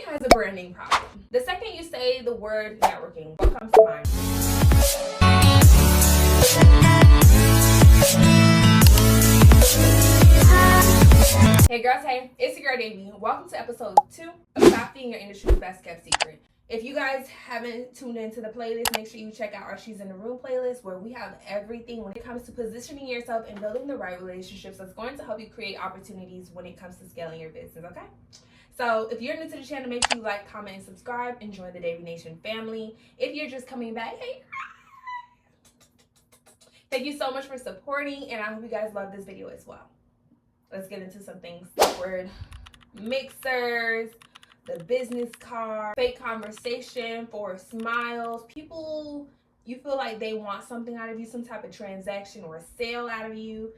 has a branding problem. The second you say the word networking, what comes to mind? Hey girls, hey, it's your girl Davy. Welcome to episode 2 of Stop Being Your Industry's Best Kept Secret. If you guys haven't tuned into the playlist, make sure you check out our She's in the Room playlist, where we have everything when it comes to positioning yourself and building the right relationships that's going to help you create opportunities when it comes to scaling your business, okay? So if you're new to the channel, make sure you like, comment, and subscribe and join the Davy Nation family. If you're just coming back, hey, thank you so much for supporting, and I hope you guys love this video as well. Let's get into some things. Word mixers, the business card, fake conversation, for smiles. People, you feel like they want something out of you, some type of transaction or a sale out of you.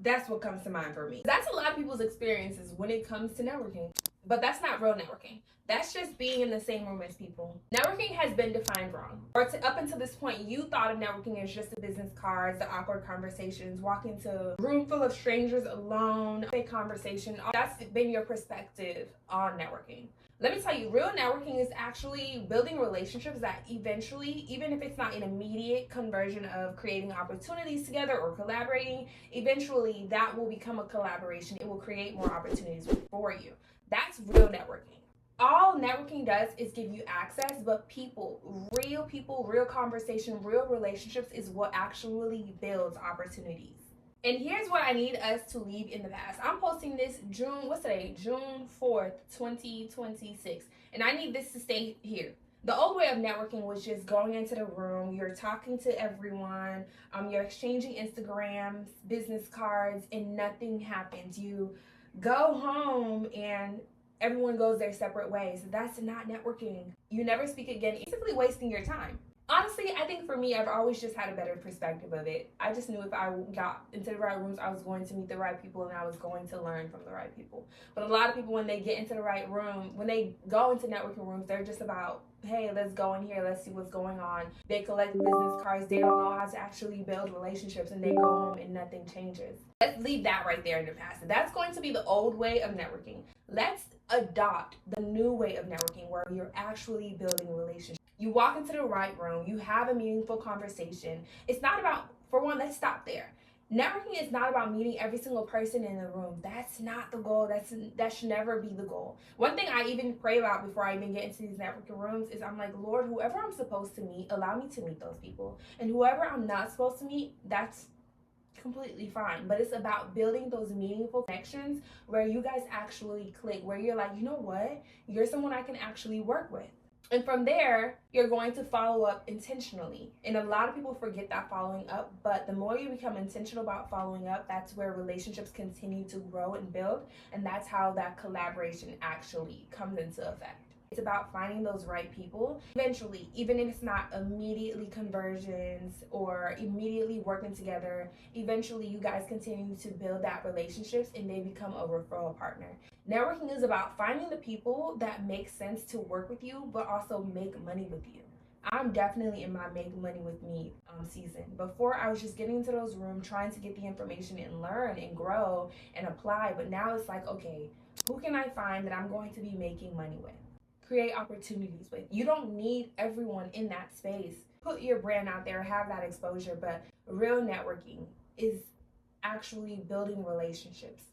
That's what comes to mind for me. That's a lot of people's experiences when it comes to networking. But that's not real networking. That's just being in the same room as people. Networking has been defined wrong. Up until this point, you thought of networking as just the business cards, the awkward conversations, walking to a room full of strangers alone, fake conversation. That's been your perspective on networking. Let me tell you, real networking is actually building relationships that eventually, even if it's not an immediate conversion of creating opportunities together or collaborating, eventually that will become a collaboration. It will create more opportunities for you. That's real networking. All networking does is give you access, but people, real conversation, real relationships is what actually builds opportunities. And here's what I need us to leave in the past. I'm posting this June 4th, 2026. And I need this to stay here. The old way of networking was just going into the room, you're talking to everyone, you're exchanging Instagrams, business cards, and nothing happens. You go home and everyone goes their separate ways. That's not networking. You never speak again. You're simply wasting your time. Honestly, I think for me, I've always just had a better perspective of it. I just knew if I got into the right rooms, I was going to meet the right people and I was going to learn from the right people. But a lot of people, when they get into the right room, when they go into networking rooms, they're just about, hey, let's go in here, let's see what's going on. They collect business cards, they don't know how to actually build relationships, and they go home and nothing changes. Let's leave that right there in the past. That's going to be the old way of networking. Let's adopt the new way of networking, where you're actually building relationships. You walk into the right room, you have a meaningful conversation. It's not about, for one, let's stop there. Networking is not about meeting every single person in the room. That's not the goal. That should never be the goal. One thing I even pray about before I even get into these networking rooms is I'm like, Lord, whoever I'm supposed to meet, allow me to meet those people. And whoever I'm not supposed to meet, that's completely fine. But it's about building those meaningful connections where you guys actually click, where you're like, you know what? You're someone I can actually work with. And from there, you're going to follow up intentionally. And a lot of people forget that following up, but the more you become intentional about following up, that's where relationships continue to grow and build. And that's how that collaboration actually comes into effect. It's about finding those right people. Eventually, even if it's not immediately conversions or immediately working together, eventually you guys continue to build that relationships and they become a referral partner. Networking is about finding the people that make sense to work with you, but also make money with you. I'm definitely in my make money with me season. Before, I was just getting into those rooms, trying to get the information and learn and grow and apply. But now it's like, okay, who can I find that I'm going to be making money with? Create opportunities with. You don't need everyone in that space. Put your brand out there, have that exposure, but real networking is actually building relationships.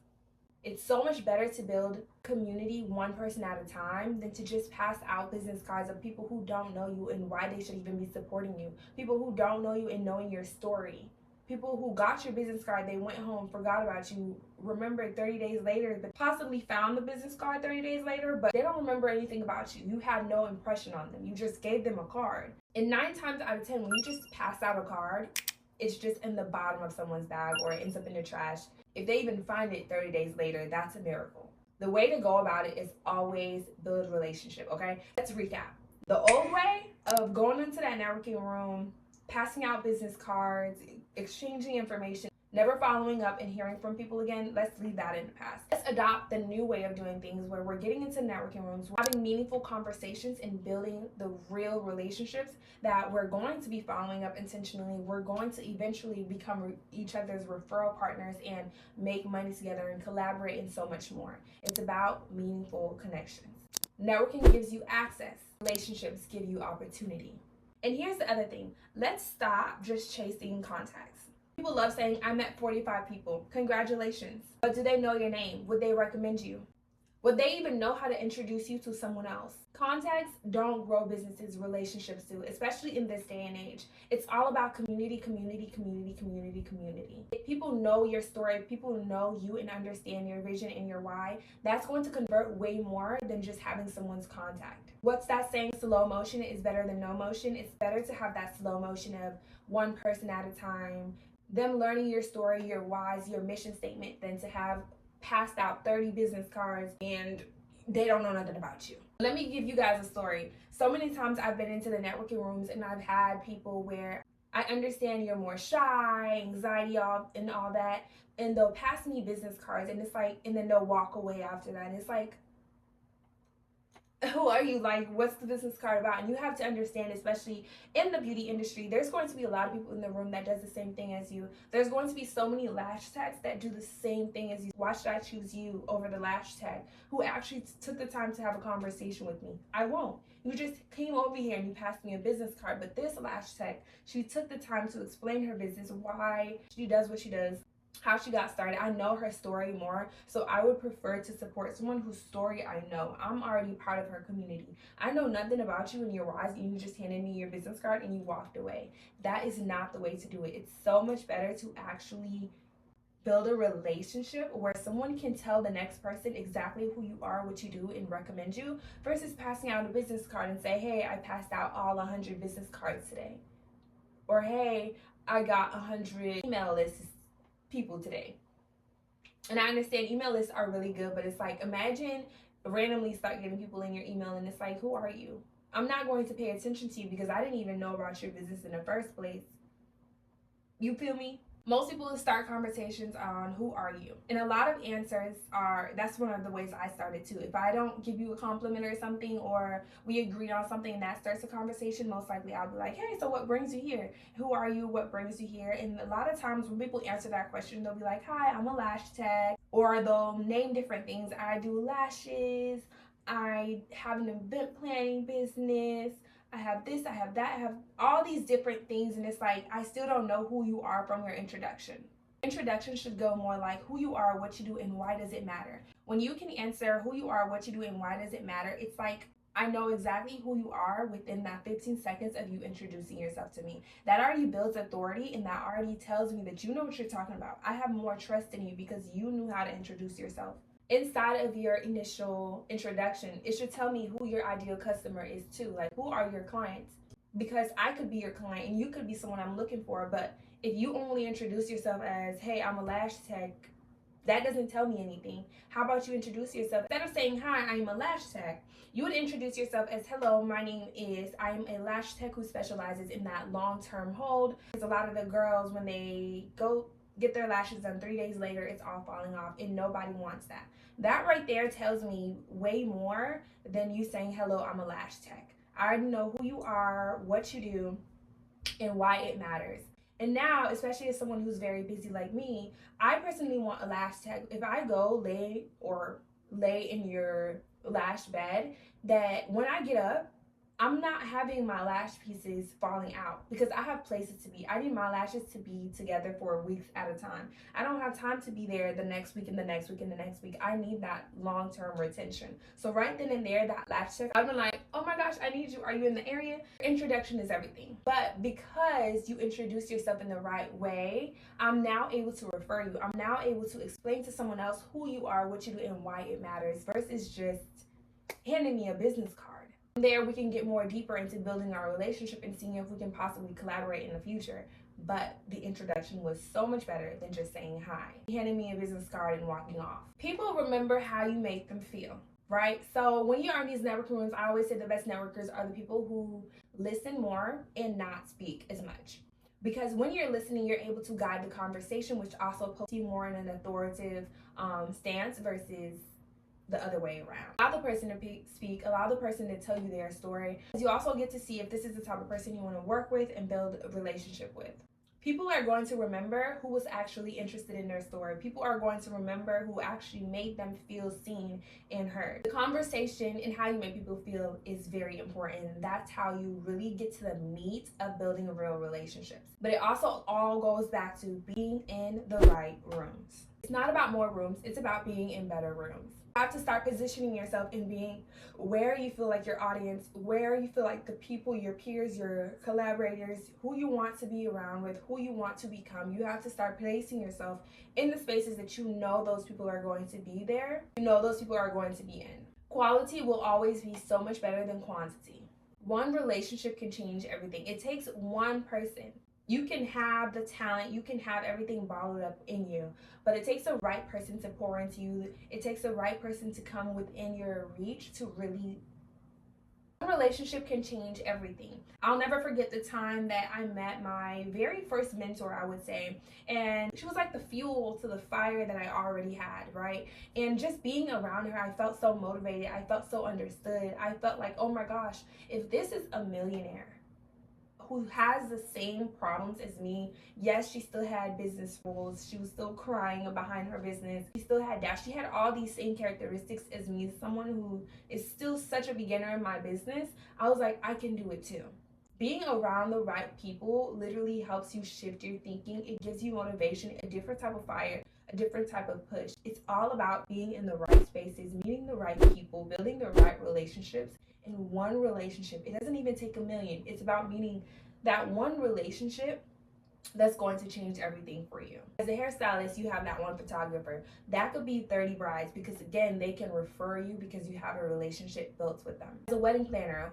It's so much better to build community one person at a time than to just pass out business cards of people who don't know you and why they should even be supporting you. People who don't know you and knowing your story. People who got your business card, they went home, forgot about you, remembered 30 days later, but possibly found the business card 30 days later, but they don't remember anything about you. You had no impression on them. You just gave them a card. And 9 times out of 10, when you just pass out a card, it's just in the bottom of someone's bag or it ends up in the trash. If they even find it 30 days later, that's a miracle. The way to go about it is always build relationship, okay? Let's recap. The old way of going into that networking room, passing out business cards, exchanging information, never following up and hearing from people again, let's leave that in the past. Let's adopt the new way of doing things where we're getting into networking rooms, we're having meaningful conversations and building the real relationships that we're going to be following up intentionally. We're going to eventually become each other's referral partners and make money together and collaborate and so much more. It's about meaningful connections. Networking gives you access. Relationships give you opportunity. And here's the other thing. Let's stop just chasing contacts. People love saying, I met 45 people. Congratulations. But do they know your name? Would they recommend you? Would they even know how to introduce you to someone else? Contacts don't grow businesses, relationships do, especially in this day and age. It's all about community, community, community, community, community. If people know your story, if people know you and understand your vision and your why, that's going to convert way more than just having someone's contact. What's that saying? Slow motion is better than no motion. It's better to have that slow motion of one person at a time, them learning your story, your whys, your mission statement, than to have passed out 30 business cards and they don't know nothing about you. Let me give you guys a story. So many times I've been into the networking rooms and I've had people where I understand you're more shy, anxiety, and all that, and they'll pass me business cards and it's like, and then they'll walk away after that. And it's like, who are you? Like, what's the business card about? And you have to understand, especially in the beauty industry, there's going to be a lot of people in the room that does the same thing as you. There's going to be so many lash tags that do the same thing as you. Why should I choose you over the lash tag who actually took the time to have a conversation with me? I won't. You just came over here and you passed me a business card. But this lash tag, she took the time to explain her business, why she does what she does, how she got started. I know her story more, so I would prefer to support someone whose story I know. I'm already part of her community. I know nothing about you and your whys, and you just handed me your business card and you walked away. That is not the way to do it. It's so much better to actually build a relationship where someone can tell the next person exactly who you are, what you do, and recommend you, versus passing out a business card and say, hey, I passed out all 100 business cards today. Or, hey, I got 100 email lists people today. And I understand email lists are really good, but it's like, imagine randomly start getting people in your email and it's like, who are you? I'm not going to pay attention to you because I didn't even know about your business in the first place. You feel me? Most people start conversations on who are you? And a lot of answers are, that's one of the ways I started too. If I don't give you a compliment or something, or we agree on something and that starts a conversation, most likely I'll be like, hey, so what brings you here? Who are you? What brings you here? And a lot of times when people answer that question, they'll be like, hi, I'm a lash tech, or they'll name different things. I do lashes, I have an event planning business, I have this, I have that, I have all these different things, and it's like, I still don't know who you are from your introduction. Introduction should go more like who you are, what you do, and why does it matter. When you can answer who you are, what you do, and why does it matter, it's like, I know exactly who you are within that 15 seconds of you introducing yourself to me. That already builds authority, and that already tells me that you know what you're talking about. I have more trust in you because you knew how to introduce yourself. Inside of your initial introduction, it should tell me who your ideal customer is too. Like, who are your clients? Because I could be your client and you could be someone I'm looking for, but if you only introduce yourself as, hey, I'm a lash tech, that doesn't tell me anything. How about you introduce yourself? Instead of saying, hi, I'm a lash tech, you would introduce yourself as, hello, my name is, I'm a lash tech who specializes in that long-term hold. Because a lot of the girls, when they go get their lashes done 3 days later, it's all falling off, and nobody wants that. That right there tells me way more than you saying, hello, I'm a lash tech. I already know who you are, what you do, and why it matters. And now, especially as someone who's very busy like me, I personally want a lash tech. If I go lay in your lash bed, that when I get up, I'm not having my lash pieces falling out because I have places to be. I need my lashes to be together for weeks at a time. I don't have time to be there the next week and the next week and the next week. I need that long-term retention. So right then and there, that lash check, I've been like, oh my gosh, I need you. Are you in the area? Introduction is everything. But because you introduce yourself in the right way, I'm now able to refer you. I'm now able to explain to someone else who you are, what you do, and why it matters versus just handing me a business card. From there, we can get more deeper into building our relationship and seeing if we can possibly collaborate in the future. But the introduction was so much better than just saying hi, handing me a business card and walking off. People remember how you make them feel, right? So when you're in these networking rooms, I always say the best networkers are the people who listen more and not speak as much. Because when you're listening, you're able to guide the conversation, which also puts you more in an authoritative stance versus the other way around. Allow the person to speak, allow the person to tell you their story. You also get to see if this is the type of person you want to work with and build a relationship with. People are going to remember who was actually interested in their story. People are going to remember who actually made them feel seen and heard. The conversation and how you make people feel is very important. That's how you really get to the meat of building real relationships. But it also all goes back to being in the right rooms. It's not about more rooms, it's about being in better rooms. You have to start positioning yourself in being where you feel like your audience, where you feel like the people, your peers, your collaborators, who you want to be around with, who you want to become. You have to start placing yourself in the spaces that you know those people are going to be there, you know those people are going to be in. Quality will always be so much better than quantity. One relationship can change everything. It takes one person. You can have the talent, you can have everything bottled up in you, but it takes the right person to pour into you. It takes the right person to come within your reach to really. A relationship can change everything. I'll never forget the time that I met my very first mentor, I would say, and she was like the fuel to the fire that I already had, right? And just being around her, I felt so motivated. I felt so understood. I felt like, oh my gosh, if this is a millionaire who has the same problems as me. Yes, she still had business rules. She was still crying behind her business. She still had doubt. She had all these same characteristics as me, someone who is still such a beginner in my business. I was like, I can do it too. Being around the right people literally helps you shift your thinking. It gives you motivation, a different type of fire, a different type of push. It's all about being in the right spaces, meeting the right people, building the right relationships. In one relationship, it doesn't even take a million. It's about meeting that one relationship that's going to change everything for you. As a hairstylist, you have that one photographer. That could be 30 brides because, again, they can refer you because you have a relationship built with them. As a wedding planner,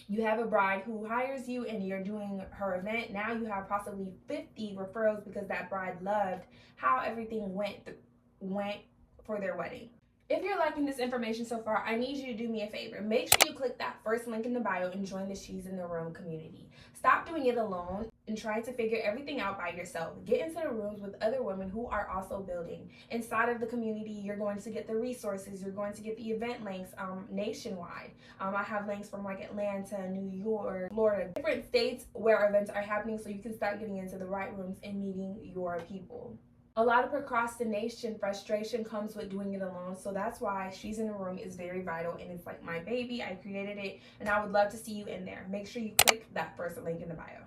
you have a bride who hires you and you're doing her event. Now you have possibly 50 referrals because that bride loved how everything went for their wedding. If you're liking this information so far, I need you to do me a favor. Make sure you click that first link in the bio and join the She's in the Room community. Stop doing it alone and trying to figure everything out by yourself. Get into the rooms with other women who are also building. Inside of the community, you're going to get the resources. You're going to get the event links nationwide. I have links from like Atlanta, New York, Florida, different states where events are happening so you can start getting into the right rooms and meeting your people. A lot of procrastination, frustration comes with doing it alone. So that's why She's in the Room is very vital. And it's like my baby. I created it. And I would love to see you in there. Make sure you click that first link in the bio.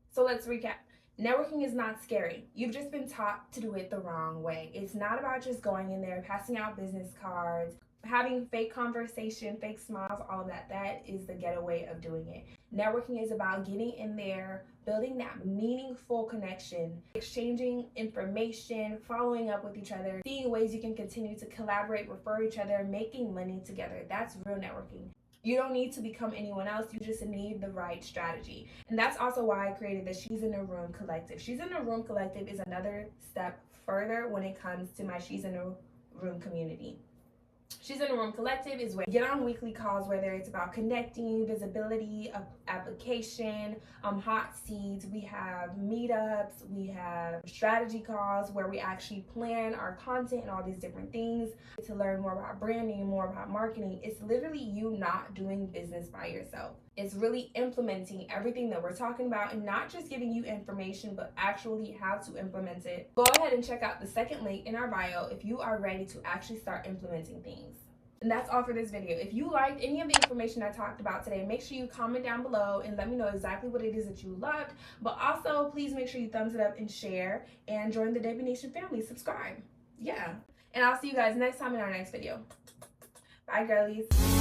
So let's recap. Networking is not scary. You've just been taught to do it the wrong way. It's not about just going in there, passing out business cards, having fake conversation, fake smiles, all of that. That is the ghetto way of doing it. Networking is about getting in there, building that meaningful connection, exchanging information, following up with each other, seeing ways you can continue to collaborate, refer each other, making money together. That's real networking. You don't need to become anyone else. You just need the right strategy. And that's also why I created the She's in the Room Collective. She's in the Room Collective is another step further when it comes to my She's in the Room community. She's in the Room Collective is where you get on weekly calls, whether it's about connecting, visibility, application, hot seats. We have meetups, we have strategy calls where we actually plan our content and all these different things to learn more about branding, more about marketing. It's literally you not doing business by yourself. It's really implementing everything that we're talking about and not just giving you information, but actually how to implement it. Go ahead and check out the second link in our bio if you are ready to actually start implementing things. And that's all for this video. If you liked any of the information I talked about today, make sure you comment down below and let me know exactly what it is that you loved. But also, please make sure you thumbs it up and share and join the Debbie Nation family. Subscribe. Yeah. And I'll see you guys next time in our next video. Bye, girlies.